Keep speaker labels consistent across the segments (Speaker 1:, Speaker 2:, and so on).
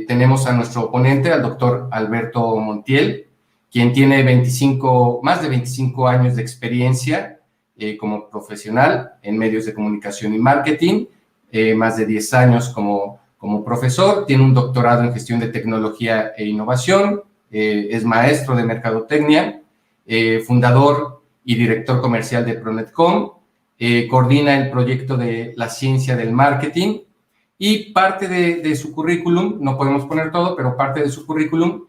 Speaker 1: tenemos a nuestro ponente, al doctor Alberto Montiel, quien tiene más de 25 años de experiencia como profesional en medios de comunicación y marketing, más de 10 años como profesor, tiene un doctorado en gestión de tecnología e innovación, es maestro de mercadotecnia, fundador y director comercial de Pronetcom, coordina el proyecto de la ciencia del marketing y parte de su currículum, no podemos poner todo, pero parte de su currículum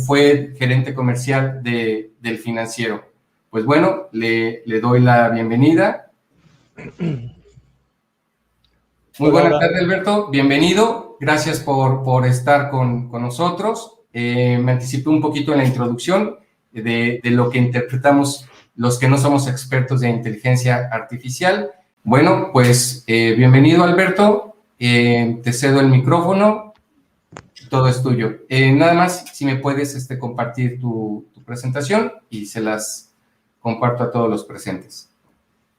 Speaker 1: fue gerente comercial del Financiero. Pues bueno, le doy la bienvenida. Muy buenas tardes, Alberto. Bienvenido. Gracias por estar con nosotros. Me anticipé un poquito en la introducción de lo que interpretamos los que no somos expertos de inteligencia artificial. Bueno, pues bienvenido, Alberto. Te cedo el micrófono. Todo es tuyo. Nada más, si me puedes compartir tu presentación y se las comparto a todos los presentes.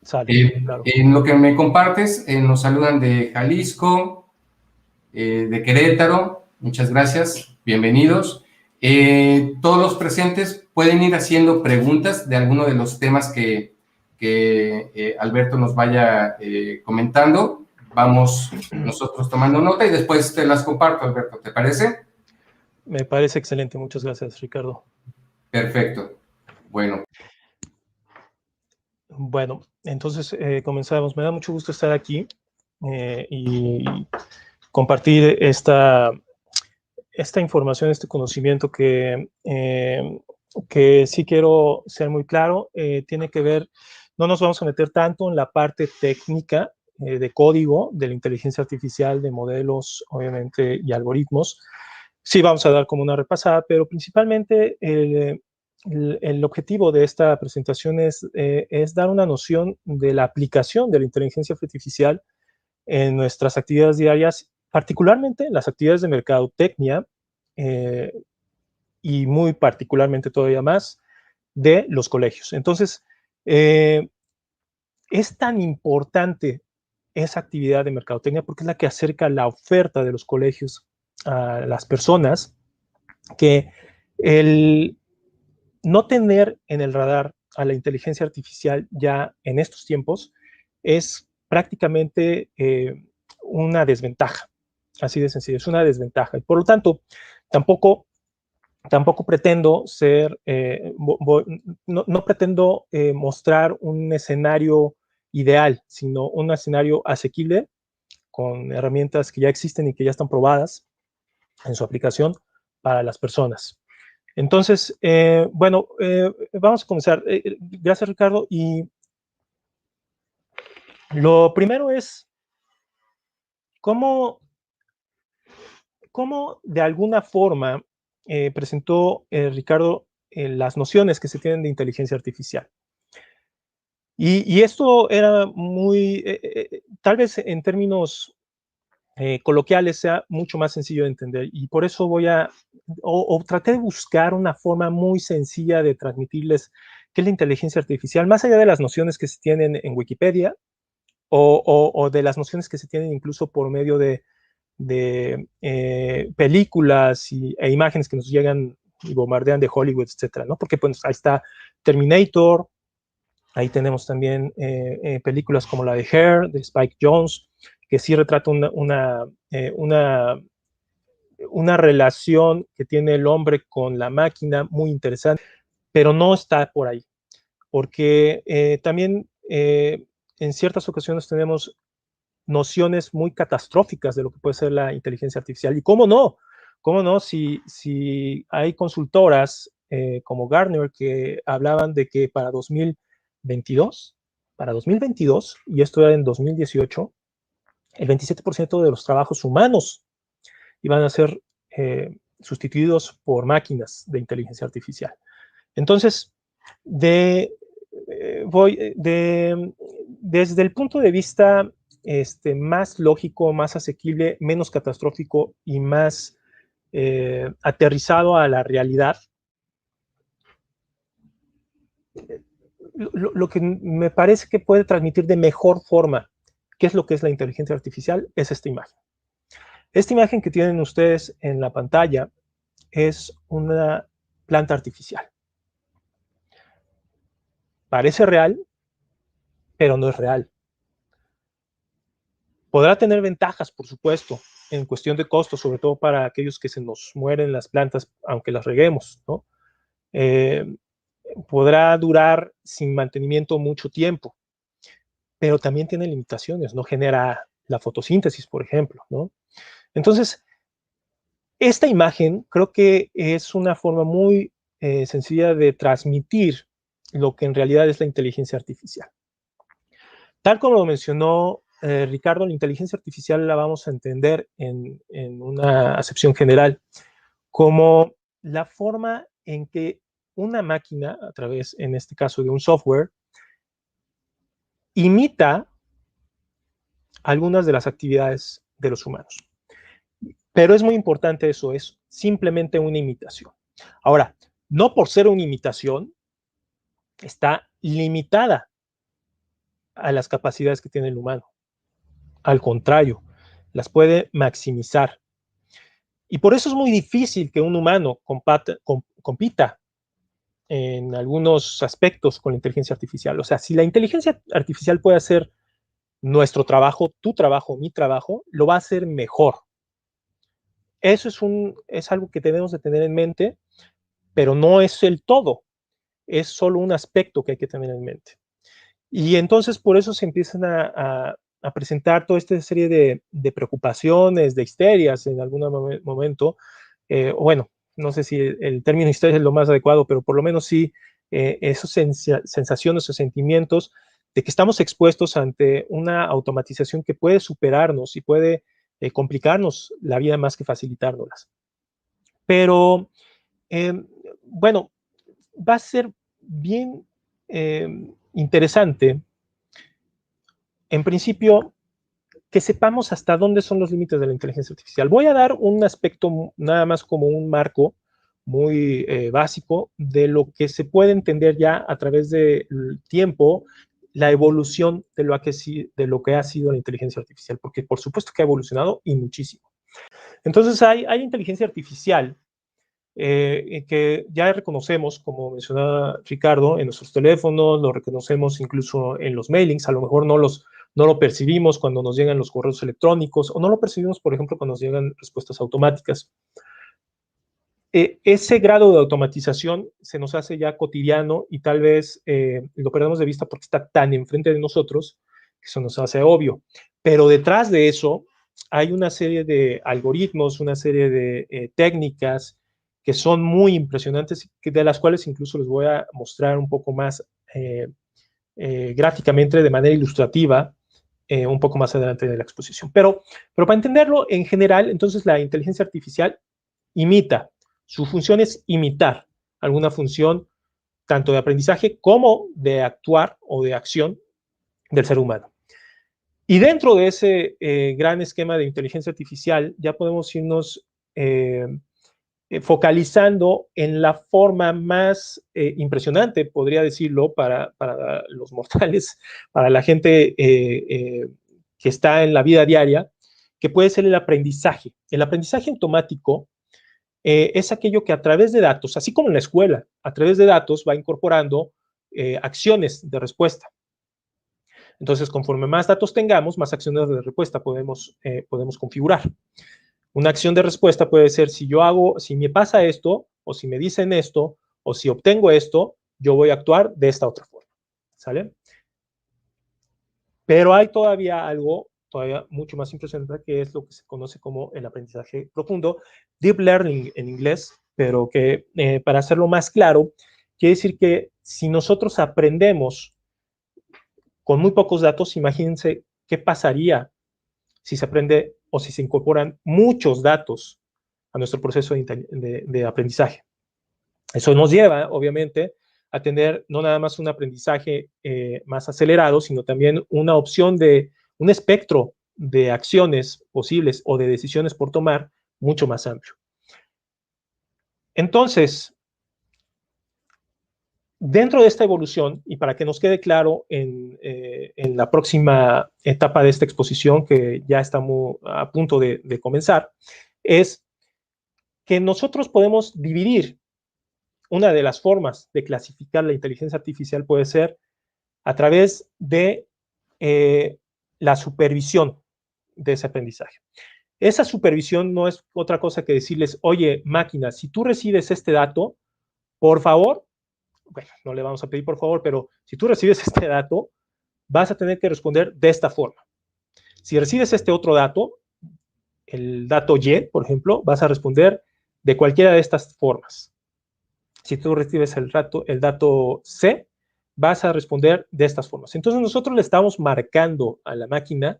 Speaker 2: Claro.
Speaker 1: En lo que me compartes, nos saludan de Jalisco, de Querétaro, muchas gracias, bienvenidos. Todos los presentes pueden ir haciendo preguntas de alguno de los temas que Alberto nos vaya comentando. Vamos nosotros tomando nota y después te las comparto, Alberto, ¿te parece?
Speaker 2: Me parece excelente, muchas gracias, Ricardo.
Speaker 1: Perfecto, bueno.
Speaker 2: Bueno, entonces comenzamos. Me da mucho gusto estar aquí y compartir esta información, este conocimiento que sí quiero ser muy claro. Tiene que ver, no nos vamos a meter tanto en la parte técnica de código, de la inteligencia artificial, de modelos, obviamente, y algoritmos. Sí vamos a dar como una repasada, pero principalmente el objetivo de esta presentación es dar una noción de la aplicación de la inteligencia artificial en nuestras actividades diarias, particularmente en las actividades de mercadotecnia y muy particularmente todavía más de los colegios. Entonces, es tan importante esa actividad de mercadotecnia porque es la que acerca la oferta de los colegios a las personas, que el no tener en el radar a la inteligencia artificial ya en estos tiempos es prácticamente una desventaja, así de sencillo, es una desventaja. Y por lo tanto, tampoco pretendo ser, no pretendo mostrar un escenario ideal, sino un escenario asequible con herramientas que ya existen y que ya están probadas en su aplicación para las personas. Entonces, bueno, vamos a comenzar. Gracias, Ricardo. Y lo primero es cómo de alguna forma presentó Ricardo las nociones que se tienen de inteligencia artificial. Y esto era muy, tal vez en términos coloquiales sea mucho más sencillo de entender, y por eso voy a, o traté de buscar una forma muy sencilla de transmitirles qué es la inteligencia artificial, más allá de las nociones que se tienen en Wikipedia, o de las nociones que se tienen incluso por medio de películas e imágenes que nos llegan y bombardean de Hollywood, etcétera, ¿no? Porque pues, ahí está Terminator, ahí tenemos también películas como la de Hair, de Spike Jonze, que sí retrata una relación que tiene el hombre con la máquina muy interesante, pero no está por ahí, porque también en ciertas ocasiones tenemos nociones muy catastróficas de lo que puede ser la inteligencia artificial. Y cómo no, si hay consultoras como Gartner que hablaban de que para 2022, y esto era en 2018, el 27% de los trabajos humanos iban a ser sustituidos por máquinas de inteligencia artificial. Entonces, desde el punto de vista más lógico, más asequible, menos catastrófico y más aterrizado a la realidad, lo que me parece que puede transmitir de mejor forma qué es lo que es la inteligencia artificial es esta imagen. Esta imagen que tienen ustedes en la pantalla es una planta artificial. Parece real, pero no es real. Podrá tener ventajas, por supuesto, en cuestión de costos, sobre todo para aquellos que se nos mueren las plantas, aunque las reguemos, ¿no? Podrá durar sin mantenimiento mucho tiempo, pero también tiene limitaciones, no genera la fotosíntesis, por ejemplo, ¿no? Entonces, esta imagen creo que es una forma muy sencilla de transmitir lo que en realidad es la inteligencia artificial. Tal como lo mencionó Ricardo, la inteligencia artificial la vamos a entender en una acepción general como la forma en que una máquina, a través, en este caso, de un software, imita algunas de las actividades de los humanos. Pero es muy importante eso, es simplemente una imitación. Ahora, no por ser una imitación, está limitada a las capacidades que tiene el humano. Al contrario, las puede maximizar. Y por eso es muy difícil que un humano compita en algunos aspectos con la inteligencia artificial. O sea, si la inteligencia artificial puede hacer nuestro trabajo, tu trabajo, mi trabajo, lo va a hacer mejor. Eso es algo que tenemos de tener en mente, pero no es el todo. Es solo un aspecto que hay que tener en mente. Y entonces por eso se empiezan a presentar toda esta serie de preocupaciones, de histerias en algún momento. Bueno, no sé si el término histeria es lo más adecuado, pero por lo menos sí esas sensaciones o sentimientos de que estamos expuestos ante una automatización que puede superarnos y puede complicarnos la vida más que facilitárnoslas. Pero, bueno, va a ser bien interesante, en principio, que sepamos hasta dónde son los límites de la inteligencia artificial. Voy a dar un aspecto nada más como un marco muy básico de lo que se puede entender ya a través del tiempo, la evolución de lo que ha sido la inteligencia artificial, porque por supuesto que ha evolucionado y muchísimo. Entonces hay inteligencia artificial que ya reconocemos, como mencionaba Ricardo, en nuestros teléfonos, lo reconocemos incluso en los mailings, a lo mejor no lo percibimos cuando nos llegan los correos electrónicos o no lo percibimos, por ejemplo, cuando nos llegan respuestas automáticas. Ese grado de automatización se nos hace ya cotidiano y tal vez lo perdemos de vista porque está tan enfrente de nosotros que eso nos hace obvio. Pero detrás de eso hay una serie de algoritmos, una serie de técnicas que son muy impresionantes, de las cuales incluso les voy a mostrar un poco más gráficamente, de manera ilustrativa, un poco más adelante de la exposición. Pero para entenderlo en general, entonces la inteligencia artificial imita. Su función es imitar alguna función tanto de aprendizaje como de actuar o de acción del ser humano. Y dentro de ese gran esquema de inteligencia artificial ya podemos irnos focalizando en la forma más impresionante, podría decirlo, para los mortales, para la gente que está en la vida diaria, que puede ser el aprendizaje. El aprendizaje automático es aquello que a través de datos, así como en la escuela, a través de datos va incorporando acciones de respuesta. Entonces, conforme más datos tengamos, más acciones de respuesta podemos configurar. Una acción de respuesta puede ser si me pasa esto, o si me dicen esto, o si obtengo esto, yo voy a actuar de esta otra forma. ¿Sale? Pero hay todavía algo mucho más impresionante, que es lo que se conoce como el aprendizaje profundo, deep learning en inglés, pero que para hacerlo más claro, quiere decir que si nosotros aprendemos con muy pocos datos, imagínense qué pasaría si se aprende o si se incorporan muchos datos a nuestro proceso de aprendizaje. Eso nos lleva, obviamente, a tener no nada más un aprendizaje más acelerado, sino también una opción de un espectro de acciones posibles o de decisiones por tomar mucho más amplio. Entonces, dentro de esta evolución, y para que nos quede claro en la próxima etapa de esta exposición, que ya estamos a punto de comenzar, es que nosotros podemos dividir. Una de las formas de clasificar la inteligencia artificial puede ser a través de la supervisión de ese aprendizaje. Esa supervisión no es otra cosa que decirles, oye, máquina, si tú recibes este dato, por favor, bueno, no le vamos a pedir por favor, pero si tú recibes este dato, vas a tener que responder de esta forma. Si recibes este otro dato, el dato Y, por ejemplo, vas a responder de cualquiera de estas formas. Si tú recibes el dato C, vas a responder de estas formas. Entonces nosotros le estamos marcando a la máquina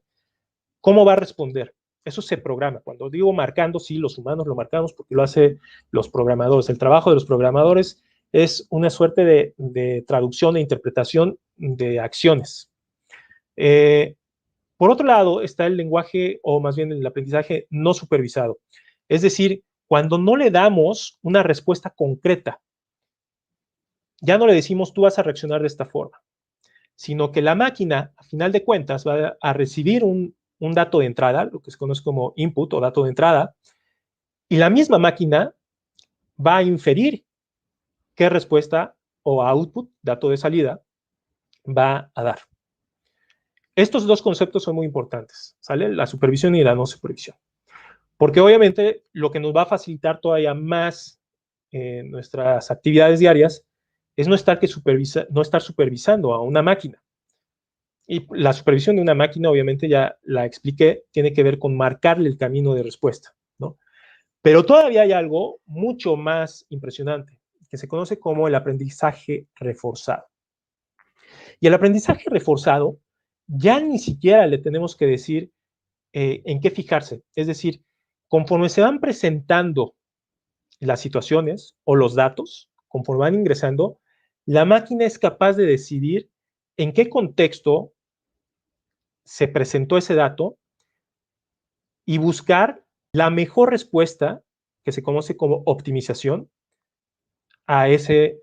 Speaker 2: cómo va a responder. Eso se programa. Cuando digo marcando, sí, los humanos lo marcamos porque lo hacen los programadores. El trabajo de los programadores es una suerte de traducción e interpretación de acciones. Por otro lado, está el lenguaje, o más bien el aprendizaje no supervisado. Es decir, cuando no le damos una respuesta concreta, ya no le decimos tú vas a reaccionar de esta forma, sino que la máquina, a final de cuentas, va a recibir un dato de entrada, lo que se conoce como input o dato de entrada, y la misma máquina va a inferir qué respuesta o output, dato de salida, va a dar. Estos dos conceptos son muy importantes, ¿sale? La supervisión y la no supervisión. Porque obviamente lo que nos va a facilitar todavía más nuestras actividades diarias es no estar supervisando a una máquina. Y la supervisión de una máquina, obviamente ya la expliqué, tiene que ver con marcarle el camino de respuesta, ¿no? Pero todavía hay algo mucho más impresionante, que se conoce como el aprendizaje reforzado. Y el aprendizaje reforzado ya ni siquiera le tenemos que decir en qué fijarse. Es decir, conforme se van presentando las situaciones o los datos, conforme van ingresando, la máquina es capaz de decidir en qué contexto se presentó ese dato y buscar la mejor respuesta, que se conoce como optimización, a ese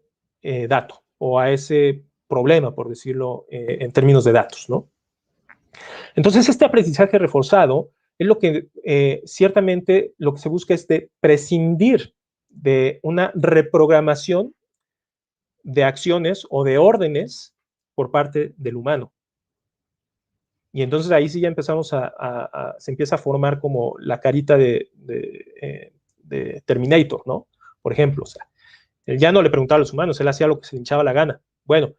Speaker 2: dato o a ese problema, por decirlo en términos de datos, ¿no? Entonces, este aprendizaje reforzado es lo que ciertamente lo que se busca es de prescindir de una reprogramación de acciones o de órdenes por parte del humano. Y entonces ahí sí ya empezamos se empieza a formar como la carita de Terminator, ¿no? Por ejemplo, o sea, él ya no le preguntaba a los humanos, él hacía lo que se le hinchaba la gana. Bueno,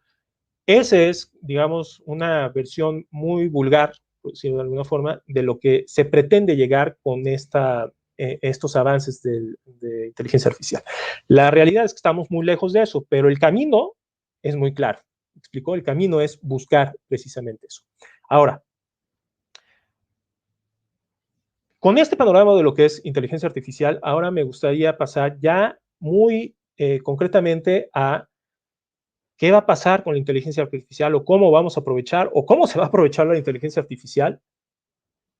Speaker 2: ese es, digamos, una versión muy vulgar, por decirlo de alguna forma, de lo que se pretende llegar con estos avances de inteligencia artificial. La realidad es que estamos muy lejos de eso, pero el camino es muy claro. ¿Me explicó? El camino es buscar precisamente eso. Ahora, con este panorama de lo que es inteligencia artificial, ahora me gustaría pasar ya muy concretamente a qué va a pasar con la inteligencia artificial o cómo vamos a aprovechar o cómo se va a aprovechar la inteligencia artificial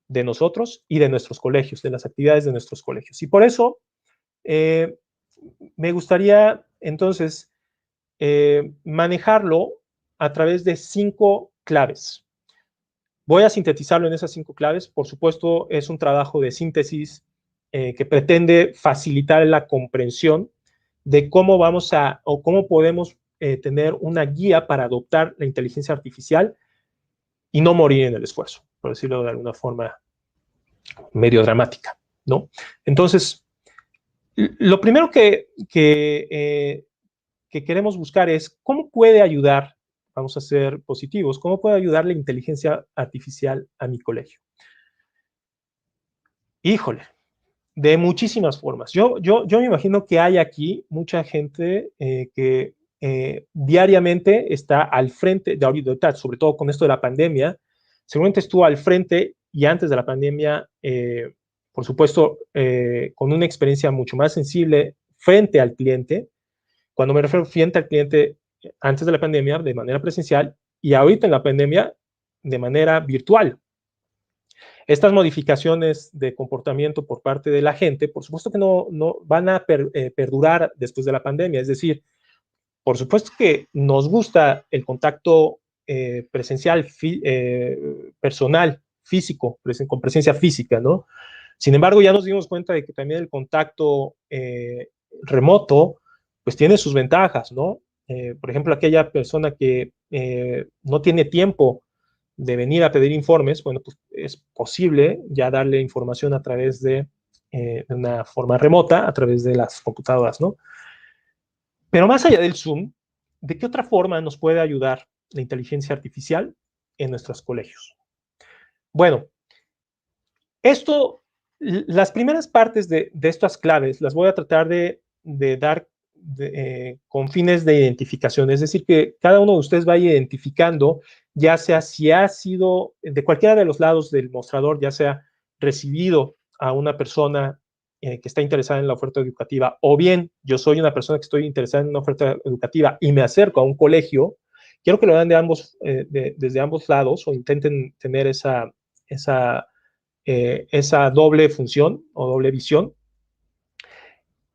Speaker 2: de nosotros y de nuestros colegios, de las actividades de nuestros colegios. Y por eso me gustaría entonces manejarlo a través de 5 claves. Voy a sintetizarlo en esas 5 claves. Por supuesto, es un trabajo de síntesis que pretende facilitar la comprensión de cómo vamos a o cómo podemos tener una guía para adoptar la inteligencia artificial y no morir en el esfuerzo, por decirlo de alguna forma medio dramática, ¿no? Entonces, lo primero que queremos buscar es cómo puede ayudar, vamos a ser positivos, cómo puede ayudar la inteligencia artificial a mi colegio. Híjole, de muchísimas formas. Yo me imagino que hay aquí mucha gente que diariamente está al frente de ahorita, sobre todo con esto de la pandemia, seguramente estuvo al frente y antes de la pandemia, por supuesto, con una experiencia mucho más sensible frente al cliente. Cuando me refiero frente al cliente, antes de la pandemia, de manera presencial, y ahorita en la pandemia, de manera virtual. Estas modificaciones de comportamiento por parte de la gente, por supuesto que no van a perdurar después de la pandemia. Es decir, por supuesto que nos gusta el contacto presencial, personal, físico, con presencia física, ¿no? Sin embargo, ya nos dimos cuenta de que también el contacto remoto, pues tiene sus ventajas, ¿no? Por ejemplo, aquella persona que no tiene tiempo de venir a pedir informes, bueno, pues es posible ya darle información a través de una forma remota, a través de las computadoras, ¿no? Pero más allá del Zoom, ¿de qué otra forma nos puede ayudar la inteligencia artificial en nuestros colegios? Bueno, esto, las primeras partes de estas claves las voy a tratar de dar con fines de identificación, es decir, que cada uno de ustedes vaya identificando, ya sea si ha sido de cualquiera de los lados del mostrador, ya sea recibido a una persona que está interesada en la oferta educativa, o bien yo soy una persona que estoy interesada en una oferta educativa y me acerco a un colegio, quiero que lo hagan de ambos, desde ambos lados o intenten tener esa doble función o doble visión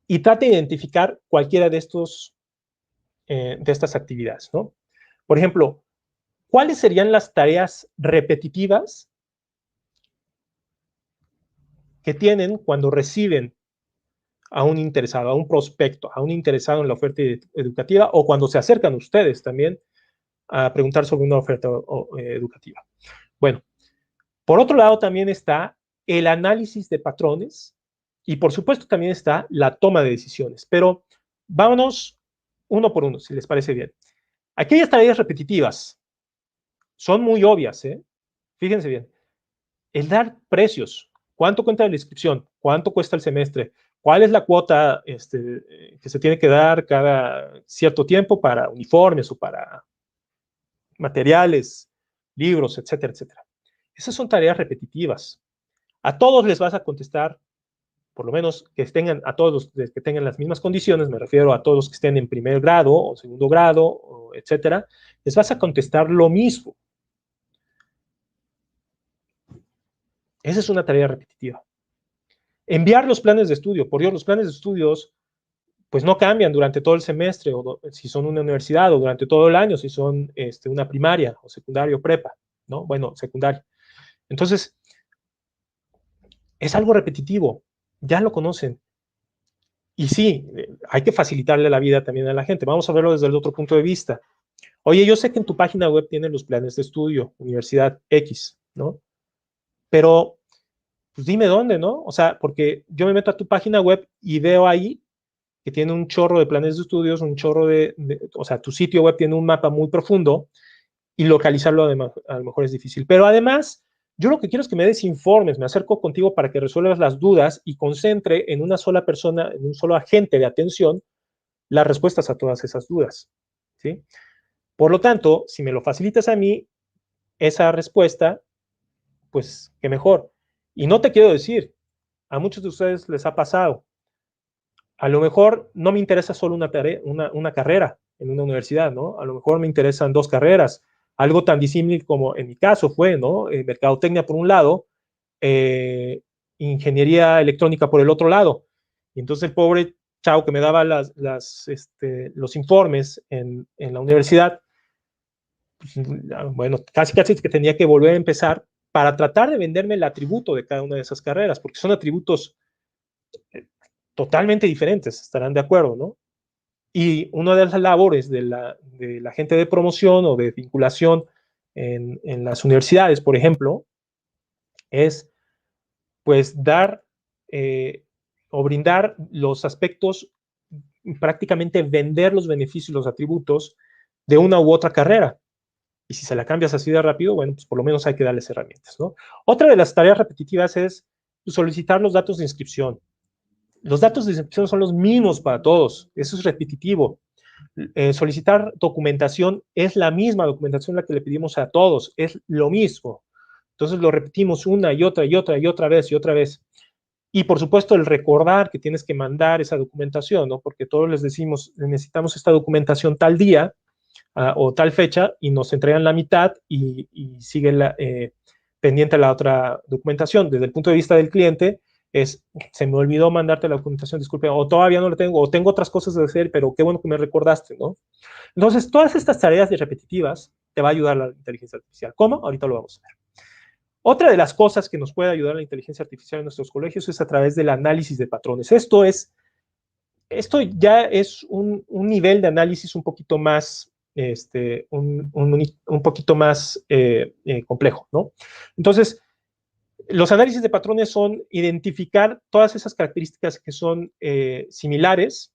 Speaker 2: y trate de identificar cualquiera de estas actividades, ¿no? Por ejemplo, ¿cuáles serían las tareas repetitivas que tienen cuando reciben a un interesado, a un prospecto, a un interesado en la oferta educativa o cuando se acercan ustedes también a preguntar sobre una oferta educativa? Bueno, por otro lado también está el análisis de patrones y por supuesto también está la toma de decisiones, pero vámonos uno por uno, si les parece bien. Aquellas tareas repetitivas son muy obvias, ¿eh? Fíjense bien. El dar precios, ¿cuánto cuesta la inscripción? ¿Cuánto cuesta el semestre? ¿Cuál es la cuota que se tiene que dar cada cierto tiempo para uniformes o para materiales, libros, etcétera, etcétera? Esas son tareas repetitivas. A todos les vas a contestar, por lo menos que tengan, a todos los que tengan las mismas condiciones, me refiero a todos los que estén en primer grado o segundo grado, etcétera, les vas a contestar lo mismo. Esa es una tarea repetitiva. Enviar los planes de estudio. Por Dios, los planes de estudios pues no cambian durante todo el semestre, o si son una universidad, o durante todo el año, si son una primaria, o secundaria, o prepa, ¿no? Bueno, secundaria. Entonces, es algo repetitivo, ya lo conocen. Y sí, hay que facilitarle la vida también a la gente. Vamos a verlo desde el otro punto de vista. Oye, yo sé que en tu página web tienen los planes de estudio, Universidad X, ¿no? Pero, pues dime dónde, ¿no? O sea, porque yo me meto a tu página web y veo ahí que tiene un chorro de planes de estudios, un chorro o sea, tu sitio web tiene un mapa muy profundo y localizarlo además, a lo mejor es difícil. Pero además, yo lo que quiero es que me des informes, me acerco contigo para que resuelvas las dudas y concentre en una sola persona, en un solo agente de atención, las respuestas a todas esas dudas, ¿sí? Por lo tanto, si me lo facilitas a mí, esa respuesta, pues qué mejor. Y no te quiero decir, a muchos de ustedes les ha pasado, a lo mejor no me interesa solo una carrera en una universidad, ¿no? A lo mejor me interesan dos carreras, algo tan disímil como en mi caso fue, ¿no? Mercadotecnia por un lado, eh, ingeniería electrónica por el otro lado. Y entonces el pobre chavo que me daba los informes en la universidad, pues, bueno, casi que tenía que volver a empezar para tratar de venderme el atributo de cada una de esas carreras, porque son atributos totalmente diferentes, estarán de acuerdo, ¿no? Y una de las labores de la gente de promoción o de vinculación en las universidades, por ejemplo, es pues dar o brindar los aspectos, prácticamente vender los beneficios, los atributos de una u otra carrera. Y si se la cambias así de rápido, bueno, pues por lo menos hay que darles herramientas, ¿no? Otra de las tareas repetitivas es solicitar los datos de inscripción. Los datos de inscripción son los mismos para todos, eso es repetitivo. Solicitar documentación es la misma documentación la que le pedimos a todos, es lo mismo. Entonces lo repetimos una y otra y otra y otra vez y otra vez. Y por supuesto el recordar que tienes que mandar esa documentación, ¿no? Porque todos les decimos, necesitamos esta documentación tal día o tal fecha y nos entregan la mitad y sigue pendiente la otra documentación. Desde el punto de vista del cliente, se me olvidó mandarte la documentación, disculpe, o todavía no la tengo, o tengo otras cosas de hacer, pero qué bueno que me recordaste, ¿no? Entonces, todas estas tareas repetitivas te va a ayudar la inteligencia artificial. ¿Cómo? Ahorita lo vamos a ver. Otra de las cosas que nos puede ayudar la inteligencia artificial en nuestros colegios es a través del análisis de patrones. Esto ya es un nivel de análisis un poquito más, un poquito más complejo, ¿no? Entonces, los análisis de patrones son identificar todas esas características que son similares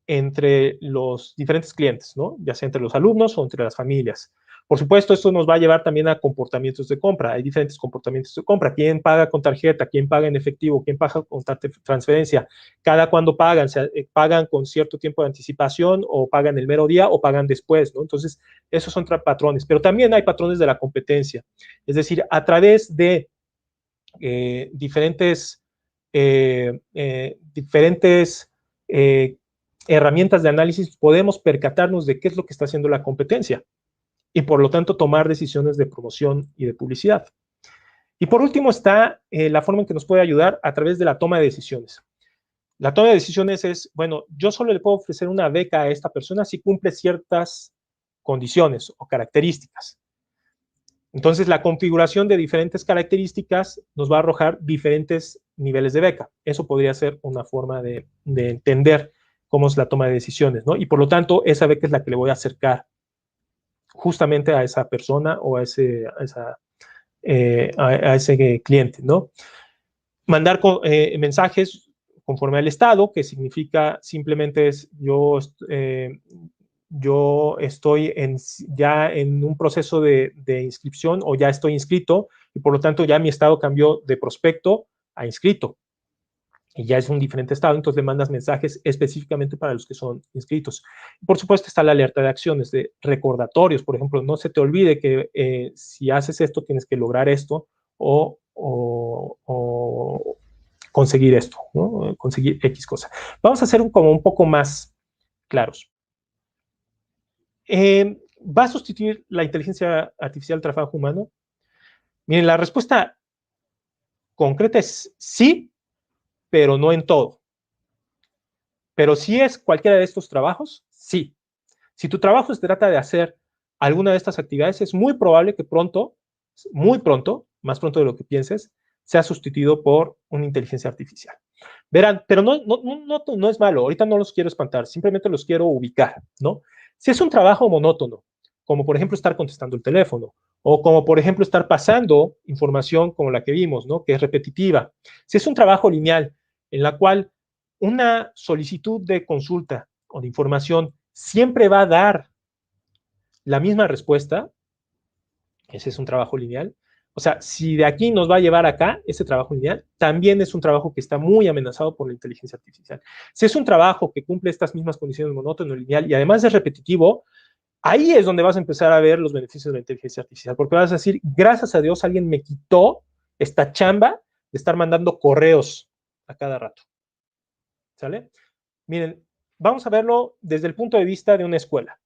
Speaker 2: entre los diferentes clientes, ¿no? Ya sea entre los alumnos o entre las familias. Por supuesto, esto nos va a llevar también a comportamientos de compra. Hay diferentes comportamientos de compra. ¿Quién paga con tarjeta? ¿Quién paga en efectivo? ¿Quién paga con transferencia? ¿Cada cuándo pagan? ¿Pagan con cierto tiempo de anticipación o pagan el mero día o pagan después, ¿no? Entonces, esos son patrones. Pero también hay patrones de la competencia. Es decir, a través de diferentes herramientas de análisis podemos percatarnos de qué es lo que está haciendo la competencia y por lo tanto tomar decisiones de promoción y de publicidad. Y por último está la forma en que nos puede ayudar a través de la toma de decisiones. La toma de decisiones es, bueno, yo solo le puedo ofrecer una beca a esta persona si cumple ciertas condiciones o características. Entonces, la configuración de diferentes características nos va a arrojar diferentes niveles de beca. Eso podría ser una forma de entender cómo es la toma de decisiones, ¿no? Y por lo tanto, esa beca es la que le voy a acercar justamente a esa persona o a ese cliente, ¿no? Mandar mensajes conforme al estado, que significa simplemente es yo estoy ya en un proceso de inscripción o ya estoy inscrito y por lo tanto ya mi estado cambió de prospecto a inscrito y ya es un diferente estado, entonces le mandas mensajes específicamente para los que son inscritos. Por supuesto está la alerta de acciones, de recordatorios, por ejemplo, no se te olvide que si haces esto tienes que lograr esto o conseguir esto, ¿no? Conseguir X cosa. Vamos a hacer como un poco más claros. ¿Va a sustituir la inteligencia artificial el trabajo humano? Miren, la respuesta concreta es sí, pero no en todo. Pero si es cualquiera de estos trabajos, sí. Si tu trabajo se trata de hacer alguna de estas actividades, es muy probable que pronto, muy pronto, más pronto de lo que pienses, sea sustituido por una inteligencia artificial. Verán, pero no es malo, ahorita no los quiero espantar, simplemente los quiero ubicar, ¿no? Si es un trabajo monótono, como por ejemplo estar contestando el teléfono, o como por ejemplo estar pasando información como la que vimos, ¿no? Que es repetitiva. Si es un trabajo lineal, en la cual una solicitud de consulta o de información siempre va a dar la misma respuesta, ese es un trabajo lineal. O sea, si de aquí nos va a llevar acá, ese trabajo lineal, también es un trabajo que está muy amenazado por la inteligencia artificial. Si es un trabajo que cumple estas mismas condiciones monótono, lineal y además es repetitivo, ahí es donde vas a empezar a ver los beneficios de la inteligencia artificial, porque vas a decir, gracias a Dios alguien me quitó esta chamba de estar mandando correos a cada rato. ¿Sale? Miren, vamos a verlo desde el punto de vista de una escuela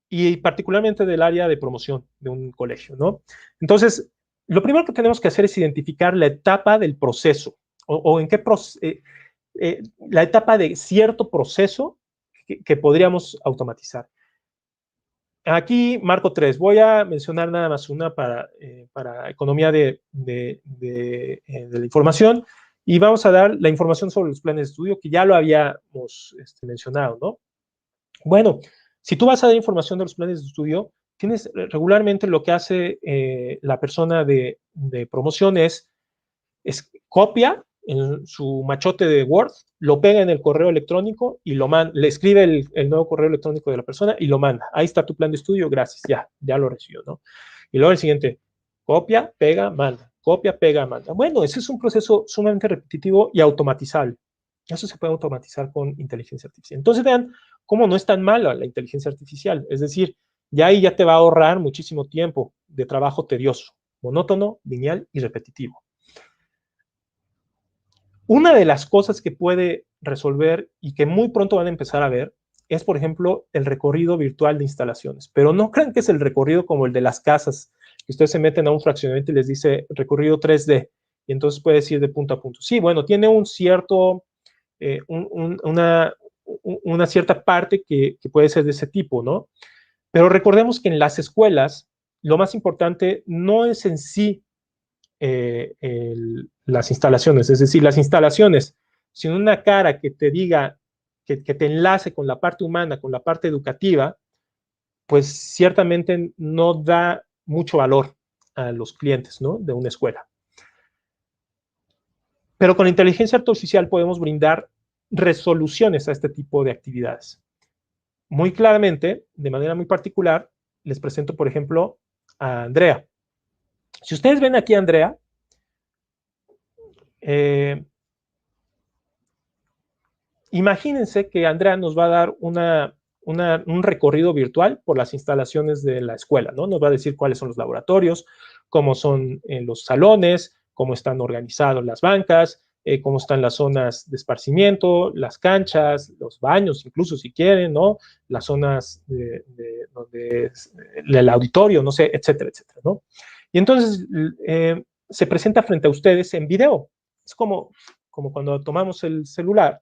Speaker 2: y particularmente del área de promoción de un colegio, ¿no? Entonces, lo primero que tenemos que hacer es identificar la etapa del proceso o en qué la etapa de cierto proceso que podríamos automatizar. Aquí marco 3. Voy a mencionar nada más una para economía de la información y vamos a dar la información sobre los planes de estudio que ya lo habíamos mencionado, ¿no? Bueno, si tú vas a dar información de los planes de estudio, tienes regularmente lo que hace la persona de promoción es copia en su machote de Word, lo pega en el correo electrónico y le escribe el nuevo correo electrónico de la persona y lo manda. Ahí está tu plan de estudio, gracias, ya lo recibió, ¿no? Y luego el siguiente, copia, pega, manda, copia, pega, manda. Bueno, ese es un proceso sumamente repetitivo y automatizable. Eso se puede automatizar con inteligencia artificial. Entonces vean cómo no es tan mala la inteligencia artificial. Es decir, ya ahí ya te va a ahorrar muchísimo tiempo de trabajo tedioso, monótono, lineal y repetitivo. Una de las cosas que puede resolver y que muy pronto van a empezar a ver es, por ejemplo, el recorrido virtual de instalaciones. Pero no crean que es el recorrido como el de las casas, que ustedes se meten a un fraccionamiento y les dice recorrido 3D. y entonces puedes ir de punto a punto. Sí, bueno, tiene un cierto, una cierta parte que puede ser de ese tipo, ¿no? Pero recordemos que en las escuelas lo más importante no es en sí las instalaciones, es decir, las instalaciones, sino una cara que te diga, que te enlace con la parte humana, con la parte educativa, pues ciertamente no da mucho valor a los clientes, ¿no?, de una escuela. Pero con la inteligencia artificial podemos brindar resoluciones a este tipo de actividades. Muy claramente, de manera muy particular, les presento, por ejemplo, a Andrea. Si ustedes ven aquí a Andrea, imagínense que Andrea nos va a dar un recorrido virtual por las instalaciones de la escuela, ¿no? Nos va a decir cuáles son los laboratorios, cómo son los salones, cómo están organizados las bancas, cómo están las zonas de esparcimiento, las canchas, los baños, incluso si quieren, ¿no? Las zonas del auditorio, no sé, etcétera, etcétera, ¿no? Y entonces se presenta frente a ustedes en video. Es como cuando tomamos el celular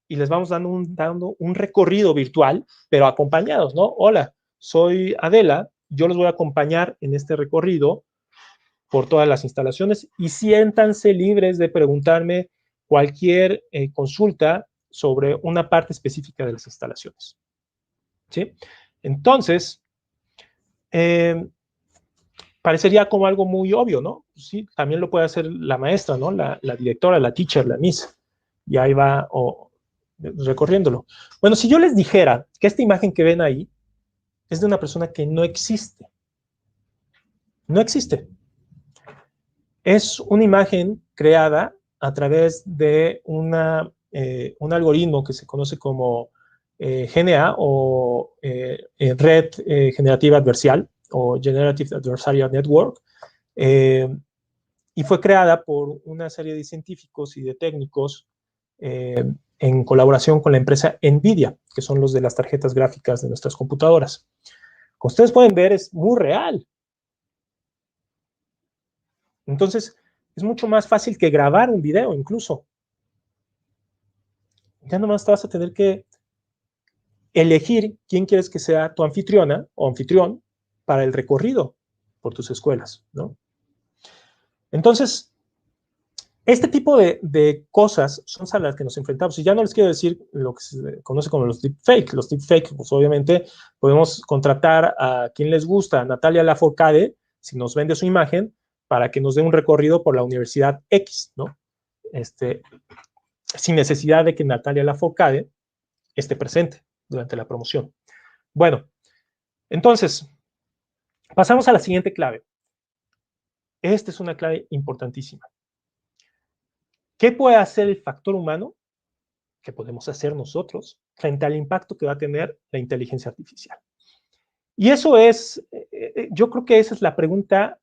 Speaker 2: y les vamos dando un recorrido virtual, pero acompañados, ¿no? Hola, soy Adela, yo los voy a acompañar en este recorrido por todas las instalaciones y siéntanse libres de preguntarme cualquier consulta sobre una parte específica de las instalaciones. ¿Sí? Entonces, parecería como algo muy obvio, ¿no? Sí, también lo puede hacer la maestra, ¿no? La directora, la teacher, la miss. Y ahí va recorriéndolo. Bueno, si yo les dijera que esta imagen que ven ahí es de una persona que no existe. No existe. Es una imagen creada a través de un algoritmo que se conoce como GNA o Red Generativa Adversarial o Generative Adversarial Network, y fue creada por una serie de científicos y de técnicos en colaboración con la empresa NVIDIA, que son los de las tarjetas gráficas de nuestras computadoras. Como ustedes pueden ver, es muy real. Entonces, es mucho más fácil que grabar un video, incluso. Ya nomás te vas a tener que elegir quién quieres que sea tu anfitriona o anfitrión para el recorrido por tus escuelas, ¿no? Entonces, este tipo de cosas son a las que nos enfrentamos. Y ya no les quiero decir lo que se conoce como los deepfakes. Los deepfakes, pues obviamente podemos contratar a quien les gusta, a Natalia Lafourcade, si nos vende su imagen, para que nos dé un recorrido por la Universidad X, ¿no? Sin necesidad de que Natalia Lafourcade esté presente durante la promoción. Bueno, entonces, pasamos a la siguiente clave. Esta es una clave importantísima. ¿Qué puede hacer el factor humano? ¿Qué podemos hacer nosotros frente al impacto que va a tener la inteligencia artificial? Y eso es, yo creo que esa es la pregunta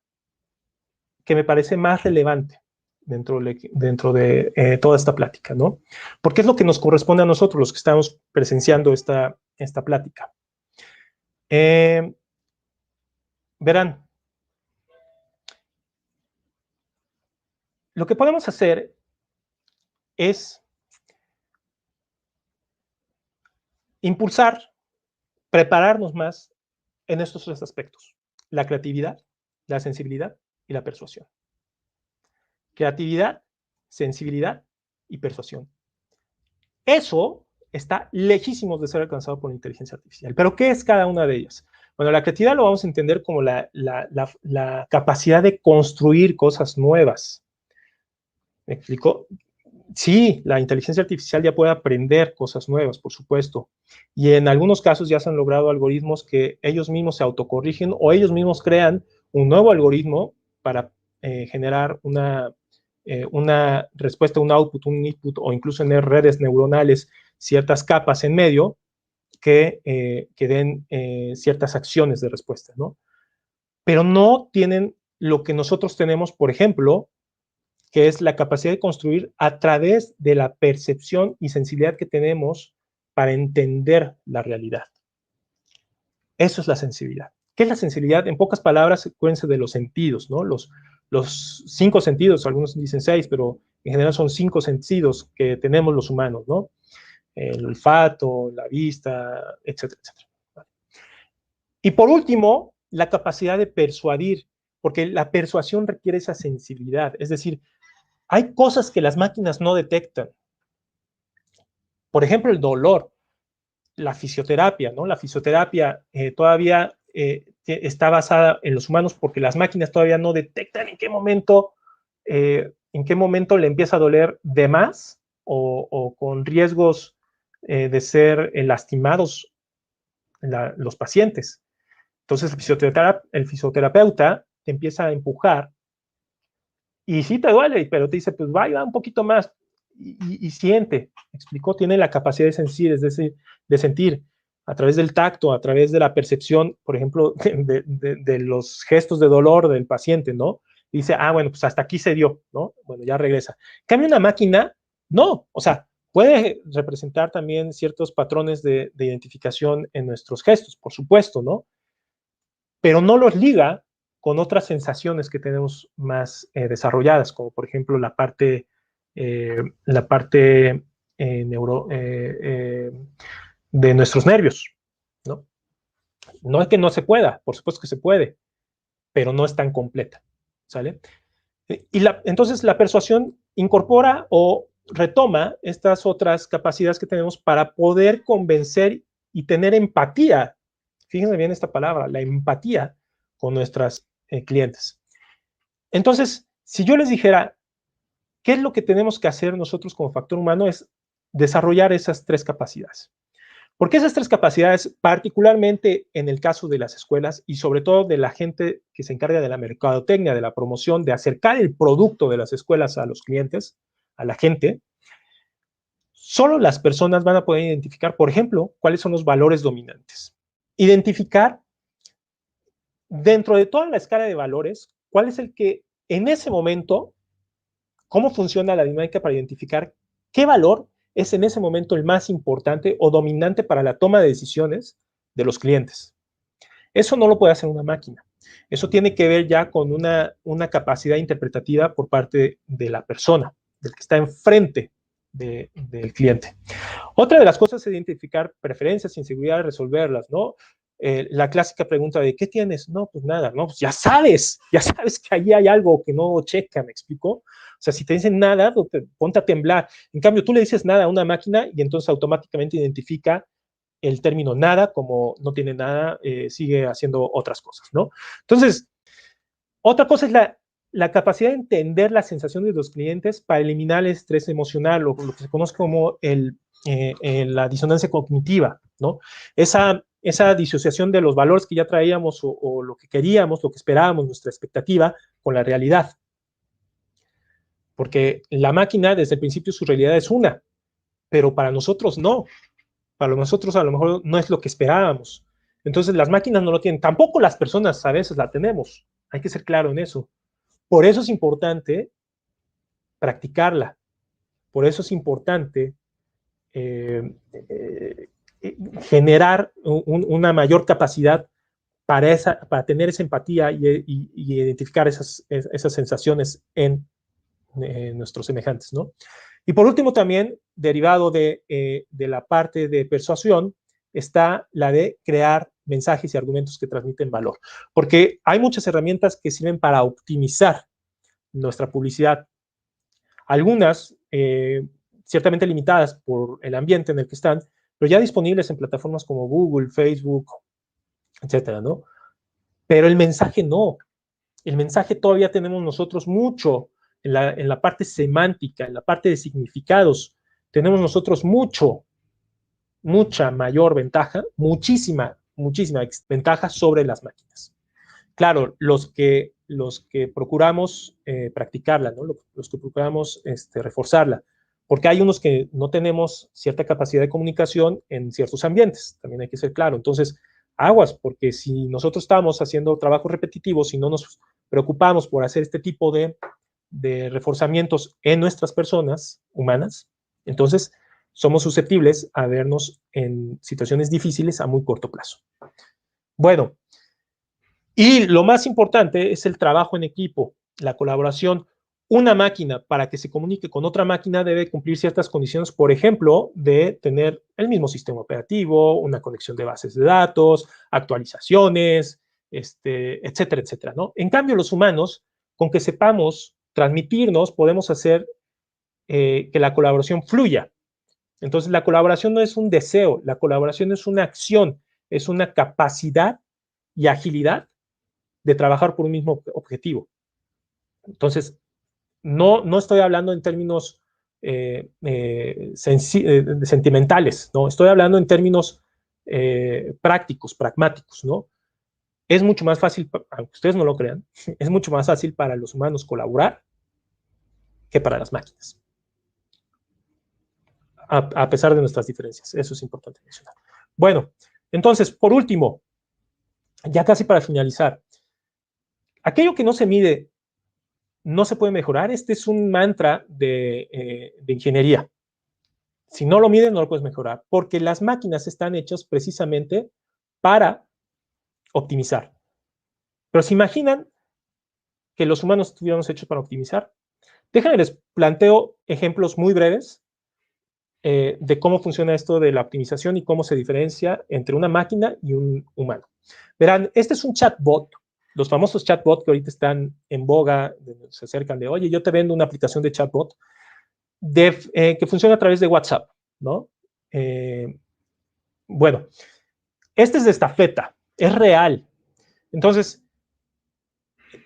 Speaker 2: que me parece más relevante dentro de toda esta plática, ¿no? Porque es lo que nos corresponde a nosotros, los que estamos presenciando esta plática. Verán, lo que podemos hacer es impulsar, prepararnos más en estos tres aspectos: la creatividad, la sensibilidad y la persuasión. Creatividad, sensibilidad y persuasión. Eso está lejísimos de ser alcanzado por la inteligencia artificial. ¿Pero qué es cada una de ellas? Bueno, la creatividad lo vamos a entender como la capacidad de construir cosas nuevas. ¿Me explico? Sí, la inteligencia artificial ya puede aprender cosas nuevas, por supuesto. Y en algunos casos ya se han logrado algoritmos que ellos mismos se autocorrigen o ellos mismos crean un nuevo algoritmo para generar una respuesta, un output, un input, o incluso en redes neuronales, ciertas capas en medio que den ciertas acciones de respuesta, ¿no? Pero no tienen lo que nosotros tenemos, por ejemplo, que es la capacidad de construir a través de la percepción y sensibilidad que tenemos para entender la realidad. Eso es la sensibilidad. ¿Qué es la sensibilidad? En pocas palabras, acuérdense de los sentidos, ¿no? Los los 5 sentidos, algunos dicen 6, pero en general son 5 sentidos que tenemos los humanos, ¿no? El olfato, la vista, etcétera, etcétera. Y por último, la capacidad de persuadir, porque la persuasión requiere esa sensibilidad, es decir, hay cosas que las máquinas no detectan. Por ejemplo, el dolor, la fisioterapia, ¿no? La fisioterapia todavía está basada en los humanos porque las máquinas todavía no detectan en qué momento le empieza a doler de más o con riesgos de ser lastimados los pacientes. Entonces el fisioterapeuta te empieza a empujar y sí te duele, pero te dice, pues vaya un poquito más y siente, ¿me explicó? Tiene la capacidad de sentir, es decir, de sentir a través del tacto, a través de la percepción, por ejemplo, de los gestos de dolor del paciente, ¿no? Y dice, ah, bueno, pues hasta aquí se dio, ¿no? Bueno, ya regresa. En cambio, una máquina, no, o sea, puede representar también ciertos patrones de identificación en nuestros gestos, por supuesto, ¿no? Pero no los liga con otras sensaciones que tenemos más desarrolladas, como por ejemplo la parte de nuestros nervios, ¿no? No es que no se pueda, por supuesto que se puede, pero no es tan completa, ¿sale? Entonces la persuasión incorpora o retoma estas otras capacidades que tenemos para poder convencer y tener empatía. Fíjense bien esta palabra, la empatía con nuestras clientes. Entonces, si yo les dijera, ¿qué es lo que tenemos que hacer nosotros como factor humano? Es desarrollar esas 3 capacidades. ¿Por qué esas 3 capacidades, particularmente en el caso de las escuelas y sobre todo de la gente que se encarga de la mercadotecnia, de la promoción, de acercar el producto de las escuelas a los clientes, a la gente? Solo las personas van a poder identificar, por ejemplo, cuáles son los valores dominantes. Identificar dentro de toda la escala de valores, cuál es el que en ese momento, cómo funciona la dinámica para identificar qué valor es en ese momento el más importante o dominante para la toma de decisiones de los clientes. Eso no lo puede hacer una máquina. Eso tiene que ver ya con una capacidad interpretativa por parte de la persona, del que está enfrente del cliente. Otra de las cosas es identificar preferencias, inseguridades, resolverlas, ¿no? La clásica pregunta de ¿qué tienes? No, pues nada, no, pues ya sabes que allí hay algo que no checa, ¿me explico? O sea, si te dicen nada, ponte a temblar. En cambio, tú le dices nada a una máquina y entonces automáticamente identifica el término nada como no tiene nada, sigue haciendo otras cosas, ¿no? Entonces, otra cosa es la capacidad de entender las sensaciones de los clientes para eliminar el estrés emocional, o lo que se conoce como la disonancia cognitiva, ¿no? Esa disociación de los valores que ya traíamos o lo que queríamos, lo que esperábamos, nuestra expectativa con la realidad. Porque la máquina, desde el principio, su realidad es una, pero para nosotros no. Para nosotros a lo mejor no es lo que esperábamos. Entonces las máquinas no lo tienen. Tampoco las personas a veces la tenemos. Hay que ser claro en eso. Por eso es importante practicarla. Por eso es importante generar una mayor capacidad para tener esa empatía y identificar esas sensaciones en nuestros semejantes, ¿no? Y por último también, derivado de la parte de persuasión, está la de crear mensajes y argumentos que transmiten valor. Porque hay muchas herramientas que sirven para optimizar nuestra publicidad. Algunas, ciertamente limitadas por el ambiente en el que están, pero ya disponibles en plataformas como Google, Facebook, etcétera, ¿no? Pero el mensaje no. El mensaje todavía tenemos nosotros mucho en la parte semántica, en la parte de significados. Tenemos nosotros mucha mayor ventaja, muchísima ventaja sobre las máquinas. Claro, los que procuramos practicarla, ¿no? Los que procuramos reforzarla, porque hay unos que no tenemos cierta capacidad de comunicación en ciertos ambientes, también hay que ser claro. Entonces, aguas, porque si nosotros estamos haciendo trabajos repetitivos y no nos preocupamos por hacer este tipo de reforzamientos en nuestras personas humanas, entonces somos susceptibles a vernos en situaciones difíciles a muy corto plazo. Bueno, y lo más importante es el trabajo en equipo. La colaboración, una máquina para que se comunique con otra máquina debe cumplir ciertas condiciones, por ejemplo, de tener el mismo sistema operativo, una conexión de bases de datos, actualizaciones, etcétera, etcétera, ¿no? En cambio, los humanos, con que sepamos transmitirnos, podemos hacer que la colaboración fluya. Entonces, la colaboración no es un deseo, la colaboración es una acción, es una capacidad y agilidad de trabajar por un mismo objetivo. Entonces, no estoy hablando en términos sentimentales, ¿no? Estoy hablando en términos prácticos, pragmáticos, ¿no? Es mucho más fácil, aunque ustedes no lo crean, es mucho más fácil para los humanos colaborar que para las máquinas. A pesar de nuestras diferencias, eso es importante mencionar. Bueno, entonces, por último, ya casi para finalizar, aquello que no se mide no se puede mejorar. Este es un mantra de ingeniería. Si no lo miden, no lo puedes mejorar, porque las máquinas están hechas precisamente para optimizar. Pero ¿se imaginan que los humanos estuviéramos hechos para optimizar? Déjenme les planteo ejemplos muy breves de cómo funciona esto de la optimización y cómo se diferencia entre una máquina y un humano. Verán, este es un chatbot, los famosos chatbots que ahorita están en boga, se acercan de, oye, yo te vendo una aplicación de chatbot que funciona a través de WhatsApp, ¿no? Bueno, este es de estafeta, es real. Entonces,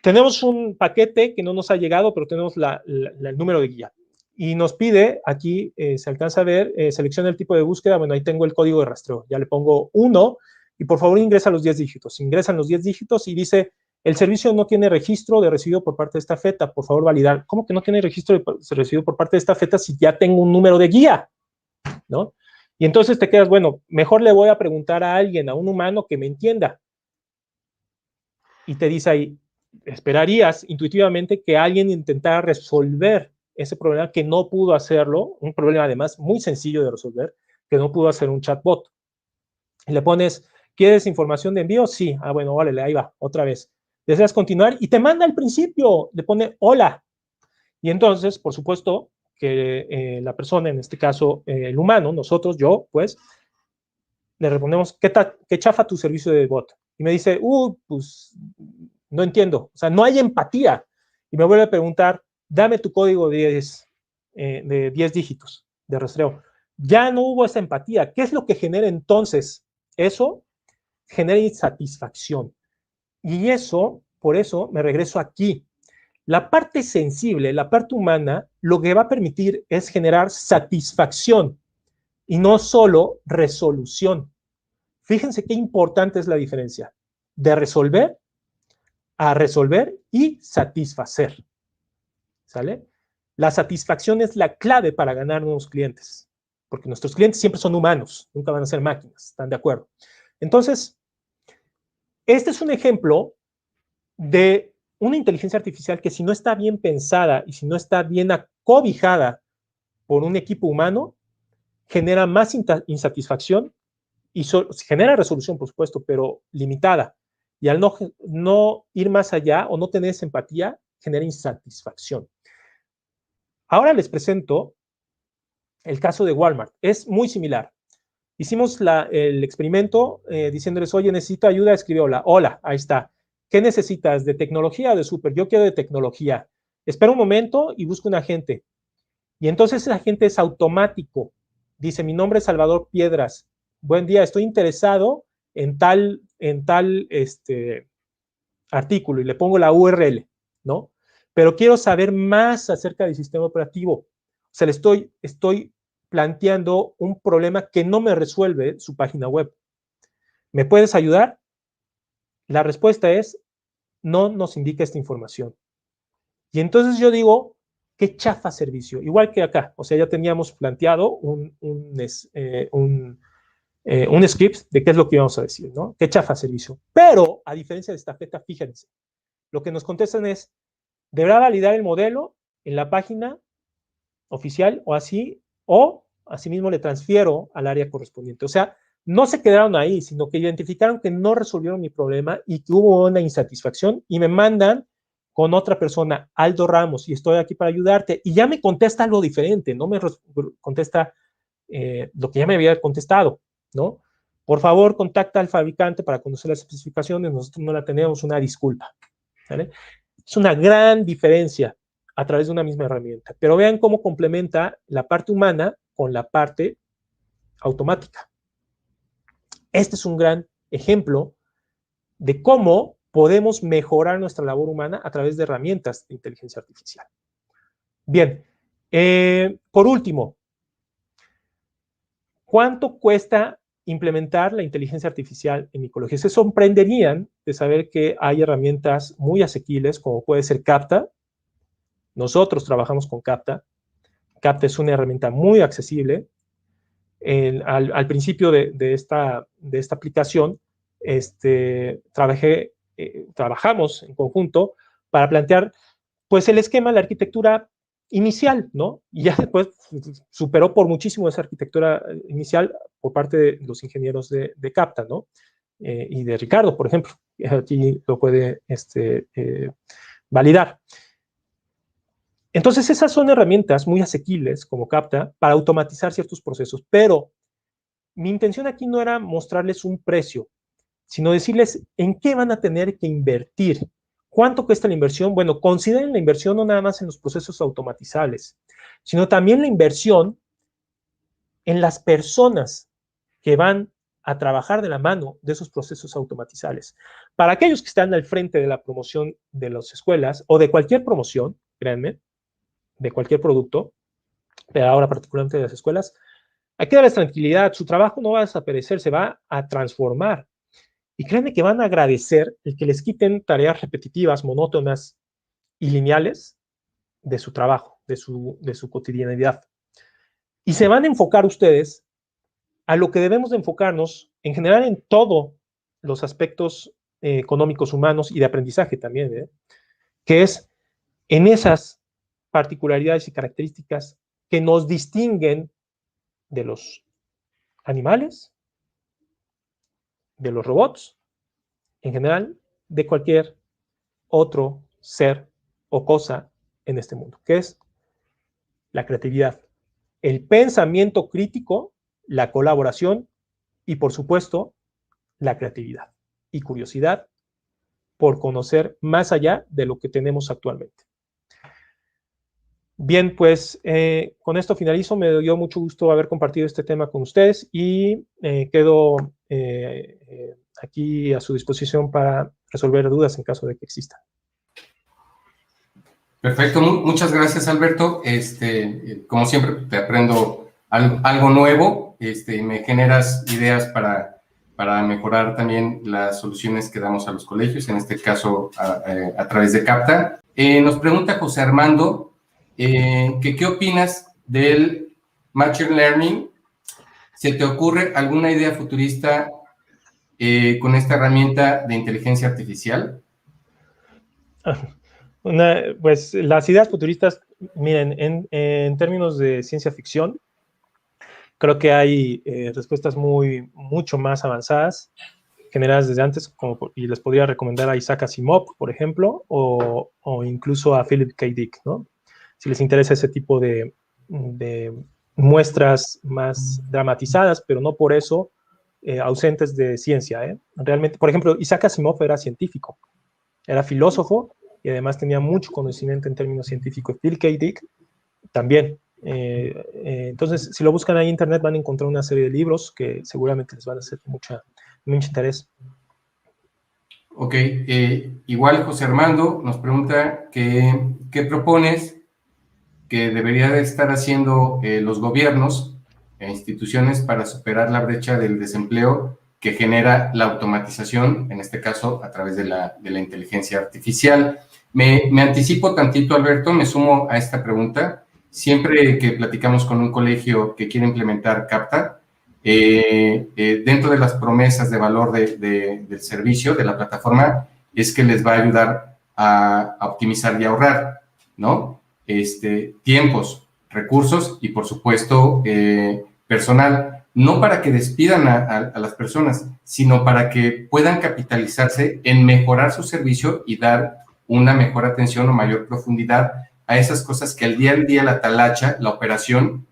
Speaker 2: tenemos un paquete que no nos ha llegado, pero tenemos el número de guía. Y nos pide, aquí se alcanza a ver, selecciona el tipo de búsqueda, bueno, ahí tengo el código de rastreo, ya le pongo 1 y por favor ingresa los 10 dígitos. Ingresan los 10 dígitos y dice, el servicio no tiene registro de recibido por parte de esta feta, por favor validar. ¿Cómo que no tiene registro de recibido por parte de esta feta si ya tengo un número de guía? ¿No? Y entonces te quedas, bueno, mejor le voy a preguntar a alguien, a un humano que me entienda. Y te dice ahí, esperarías intuitivamente que alguien intentara resolver ese problema que no pudo hacerlo, un problema además muy sencillo de resolver, que no pudo hacer un chatbot. Y le pones, ¿quieres información de envío? Sí. Ah, bueno, vale, ahí va, otra vez. ¿Deseas continuar? Y te manda al principio, le pone hola. Y entonces, por supuesto, que la persona, en este caso el humano, nosotros, yo, pues, le respondemos, ¿qué chafa tu servicio de bot? Y me dice, pues, no entiendo. O sea, no hay empatía. Y me vuelve a preguntar, dame tu código de 10 dígitos de rastreo. Ya no hubo esa empatía. ¿Qué es lo que genera entonces? Eso genera insatisfacción. Y eso, por eso, me regreso aquí. La parte sensible, la parte humana, lo que va a permitir es generar satisfacción y no solo resolución. Fíjense qué importante es la diferencia de resolver a resolver y satisfacer. ¿Sale? La satisfacción es la clave para ganar nuevos clientes, porque nuestros clientes siempre son humanos, nunca van a ser máquinas, ¿están de acuerdo? Entonces, este es un ejemplo de una inteligencia artificial que si no está bien pensada y si no está bien acobijada por un equipo humano, genera más insatisfacción y genera resolución, por supuesto, pero limitada. Y al no ir más allá o no tener esa empatía, genera insatisfacción. Ahora les presento el caso de Walmart. Es muy similar. Hicimos el experimento diciéndoles, oye, necesito ayuda, escribe hola. Hola, ahí está. ¿Qué necesitas? ¿De tecnología o de súper? Yo quiero de tecnología. Espera un momento y busco un agente. Y entonces el agente es automático. Dice, mi nombre es Salvador Piedras. Buen día, estoy interesado en tal artículo y le pongo la URL, ¿no? Pero quiero saber más acerca del sistema operativo. O sea, le estoy planteando un problema que no me resuelve su página web. ¿Me puedes ayudar? La respuesta es, no nos indica esta información. Y entonces yo digo, qué chafa servicio. Igual que acá, o sea, ya teníamos planteado un script de qué es lo que íbamos a decir, ¿no? Qué chafa servicio. Pero, a diferencia de esta feta, fíjense, lo que nos contestan es, deberá validar el modelo en la página oficial o así, o asimismo le transfiero al área correspondiente. O sea, no se quedaron ahí, sino que identificaron que no resolvieron mi problema y que hubo una insatisfacción y me mandan con otra persona, Aldo Ramos, y estoy aquí para ayudarte, y ya me contesta algo diferente, no me contesta lo que ya me había contestado, ¿no? Por favor, contacta al fabricante para conocer las especificaciones, nosotros no la tenemos, una disculpa, ¿vale? Es una gran diferencia a través de una misma herramienta, pero vean cómo complementa la parte humana con la parte automática. Este es un gran ejemplo de cómo podemos mejorar nuestra labor humana a través de herramientas de inteligencia artificial. Bien, por último, ¿cuánto cuesta implementar la inteligencia artificial en micología? Se sorprenderían de saber que hay herramientas muy asequibles, como puede ser Capta. Nosotros trabajamos con Capta. Capta es una herramienta muy accesible. Al principio de esta aplicación, trabajamos en conjunto para plantear pues el esquema, la arquitectura inicial, ¿no? Y ya después superó por muchísimo esa arquitectura inicial por parte de los ingenieros de Capta, ¿no? Y de Ricardo, por ejemplo, aquí lo puede validar. Entonces, esas son herramientas muy asequibles, como Capta, para automatizar ciertos procesos, pero mi intención aquí no era mostrarles un precio, sino decirles en qué van a tener que invertir. ¿Cuánto cuesta la inversión? Bueno, consideren la inversión no nada más en los procesos automatizables, sino también la inversión en las personas que van a trabajar de la mano de esos procesos automatizables. Para aquellos que están al frente de la promoción de las escuelas o de cualquier promoción, créanme, de cualquier producto, pero ahora particularmente de las escuelas, hay que darles tranquilidad, su trabajo no va a desaparecer, se va a transformar. Y créanme que van a agradecer el que les quiten tareas repetitivas, monótonas y lineales de su trabajo, de su cotidianidad. Y se van a enfocar ustedes a lo que debemos de enfocarnos en general en todos los aspectos económicos humanos y de aprendizaje también, que es en esas particularidades y características que nos distinguen de los animales, de los robots, en general, de cualquier otro ser o cosa en este mundo, que es la creatividad, el pensamiento crítico, la colaboración y, por supuesto, la creatividad y curiosidad por conocer más allá de lo que tenemos actualmente. Bien, pues con esto finalizo. Me dio mucho gusto haber compartido este tema con ustedes y quedo aquí a su disposición para resolver dudas en caso de que existan.
Speaker 1: Perfecto, muchas gracias, Alberto. Como siempre, te aprendo algo nuevo, me generas ideas para mejorar también las soluciones que damos a los colegios, en este caso a través de Capta. Nos pregunta José Armando, ¿qué opinas del Machine Learning? ¿Se te ocurre alguna idea futurista con esta herramienta de inteligencia artificial?
Speaker 2: Pues las ideas futuristas, miren, en términos de ciencia ficción, creo que hay respuestas mucho más avanzadas, generadas desde antes, y les podría recomendar a Isaac Asimov, por ejemplo, o incluso a Philip K. Dick, ¿no? Si les interesa ese tipo de muestras más dramatizadas, pero no por eso ausentes de ciencia. Realmente, por ejemplo, Isaac Asimov era científico, era filósofo, y además tenía mucho conocimiento en términos científicos. Phil K. Dick también. Entonces, si lo buscan ahí en internet, van a encontrar una serie de libros que seguramente les van a hacer mucho interés.
Speaker 1: Ok, igual José Armando nos pregunta qué propones que debería de estar haciendo los gobiernos e instituciones para superar la brecha del desempleo que genera la automatización, en este caso a través de la inteligencia artificial. Me anticipo tantito, Alberto, me sumo a esta pregunta. Siempre que platicamos con un colegio que quiere implementar Capta, dentro de las promesas de valor del servicio, de la plataforma, es que les va a ayudar a optimizar y ahorrar, ¿no? Tiempos, recursos y, por supuesto, personal. No para que despidan a las personas, sino para que puedan capitalizarse en mejorar su servicio y dar una mejor atención o mayor profundidad a esas cosas que al día la talacha, la operación,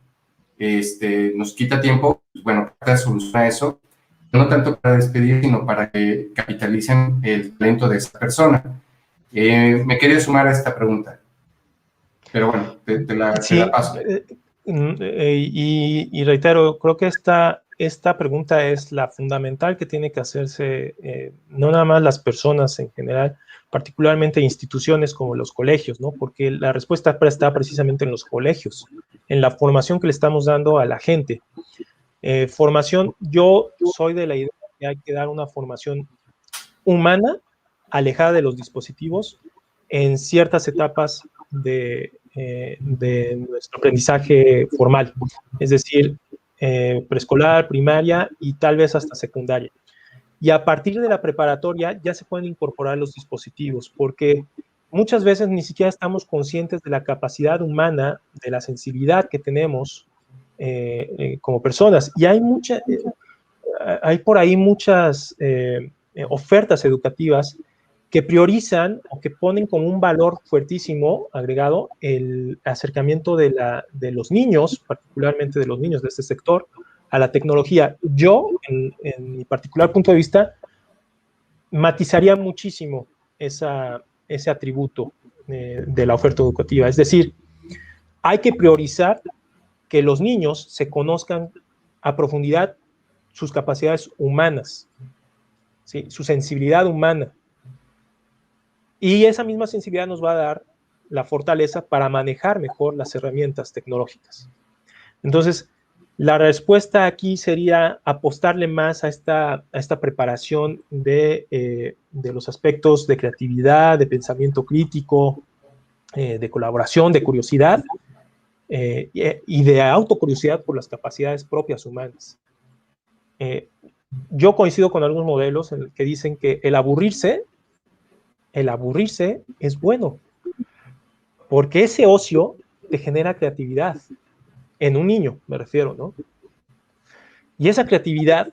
Speaker 1: nos quita tiempo. Pues bueno, para solucionar eso, no tanto para despedir, sino para que capitalicen el talento de esa persona. Me quería sumar a esta pregunta, pero bueno, te la paso.
Speaker 2: Y reitero, creo que esta pregunta es la fundamental que tiene que hacerse, no nada más las personas en general, particularmente instituciones como los colegios, ¿no? Porque la respuesta está precisamente en los colegios, en la formación que le estamos dando a la gente. Formación, yo soy de la idea que hay que dar una formación humana, alejada de los dispositivos, en ciertas etapas de nuestro aprendizaje formal, es decir, preescolar, primaria y tal vez hasta secundaria. Y a partir de la preparatoria ya se pueden incorporar los dispositivos, porque muchas veces ni siquiera estamos conscientes de la capacidad humana, de la sensibilidad que tenemos como personas. Y hay por ahí muchas ofertas educativas que priorizan o que ponen como un valor fuertísimo agregado el acercamiento de los niños, particularmente de los niños de este sector, a la tecnología. Yo, en mi particular punto de vista, matizaría muchísimo ese atributo de la oferta educativa. Es decir, hay que priorizar que los niños se conozcan a profundidad sus capacidades humanas, ¿sí? Su sensibilidad humana. Y esa misma sensibilidad nos va a dar la fortaleza para manejar mejor las herramientas tecnológicas. Entonces, la respuesta aquí sería apostarle más a esta preparación de los aspectos de creatividad, de pensamiento crítico, de colaboración, de curiosidad y de autocuriosidad por las capacidades propias humanas. Yo coincido con algunos modelos en que dicen que el aburrirse es bueno, porque ese ocio te genera creatividad, en un niño me refiero, ¿no? Y esa creatividad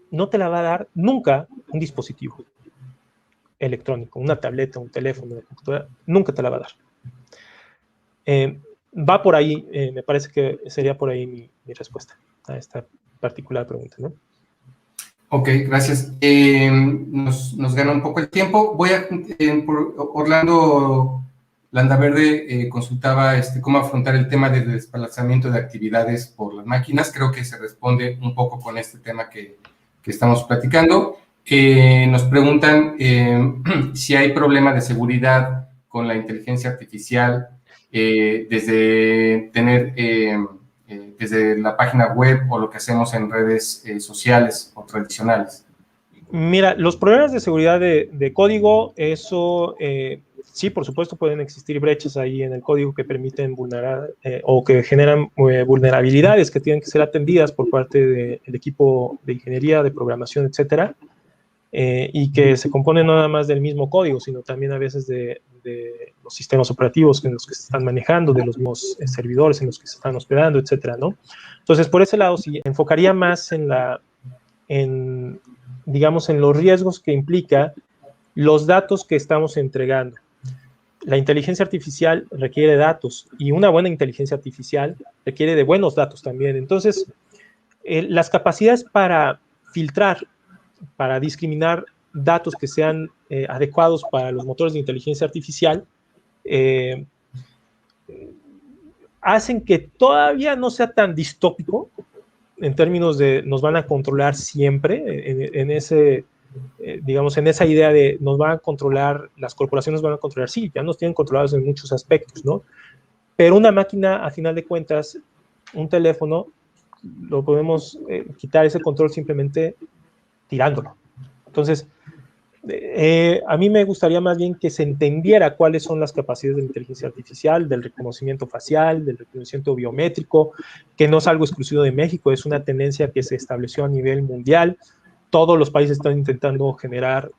Speaker 2: no te la va a dar nunca un dispositivo electrónico, una tableta, un teléfono, una computadora, nunca te la va a dar. Va por ahí, me parece que sería por ahí mi respuesta a esta particular pregunta, ¿no?
Speaker 1: Ok, gracias. Nos gana un poco el tiempo. Orlando Landaverde consultaba cómo afrontar el tema del desplazamiento de actividades por las máquinas. Creo que se responde un poco con este tema que estamos platicando. Nos preguntan si hay problema de seguridad con la inteligencia artificial desde tener... desde la página web o lo que hacemos en redes sociales o tradicionales.
Speaker 2: Mira, los problemas de seguridad de código, eso sí, por supuesto, pueden existir brechas ahí en el código que permiten vulnerar o que generan vulnerabilidades que tienen que ser atendidas por parte del equipo de ingeniería, de programación, etcétera, y que se compone no nada más del mismo código, sino también a veces de los sistemas operativos en los que se están manejando, de los mismos servidores en los que se están hospedando, etcétera, ¿no? Entonces, por ese lado, sí, enfocaría más digamos, en los riesgos que implica los datos que estamos entregando. La inteligencia artificial requiere datos y una buena inteligencia artificial requiere de buenos datos también. Entonces, las capacidades para filtrar, para discriminar datos que sean adecuados para los motores de inteligencia artificial, hacen que todavía no sea tan distópico en términos de nos van a controlar siempre, en ese, digamos, en esa idea de nos van a controlar, las corporaciones van a controlar, sí, ya nos tienen controlados en muchos aspectos, ¿no? Pero una máquina, a final de cuentas, un teléfono, lo podemos quitar ese control simplemente tirándolo. Entonces, a mí me gustaría más bien que se entendiera cuáles son las capacidades de la inteligencia artificial, del reconocimiento facial, del reconocimiento biométrico, que no es algo exclusivo de México, es una tendencia que se estableció a nivel mundial. Todos los países están intentando generar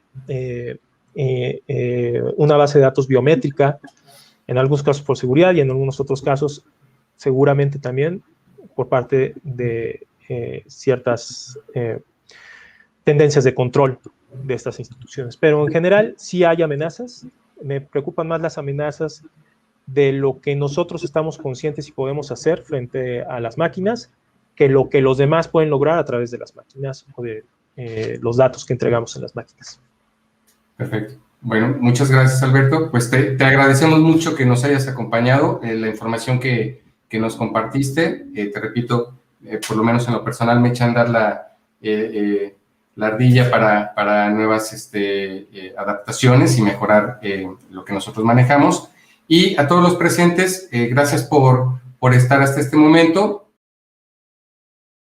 Speaker 2: una base de datos biométrica, en algunos casos por seguridad y en algunos otros casos seguramente también por parte de ciertas tendencias de control de estas instituciones. Pero en general sí hay amenazas Me preocupan más las amenazas de lo que nosotros estamos conscientes y podemos hacer frente a las máquinas que lo que los demás pueden lograr a través de las máquinas o de los datos que entregamos en las máquinas.
Speaker 1: Perfecto. Bueno, muchas gracias, Alberto. Pues te agradecemos mucho que nos hayas acompañado, la información que nos compartiste. Te repito, por lo menos en lo personal me echan a dar la ardilla para nuevas adaptaciones y mejorar lo que nosotros manejamos. Y a todos los presentes, gracias por estar hasta este momento.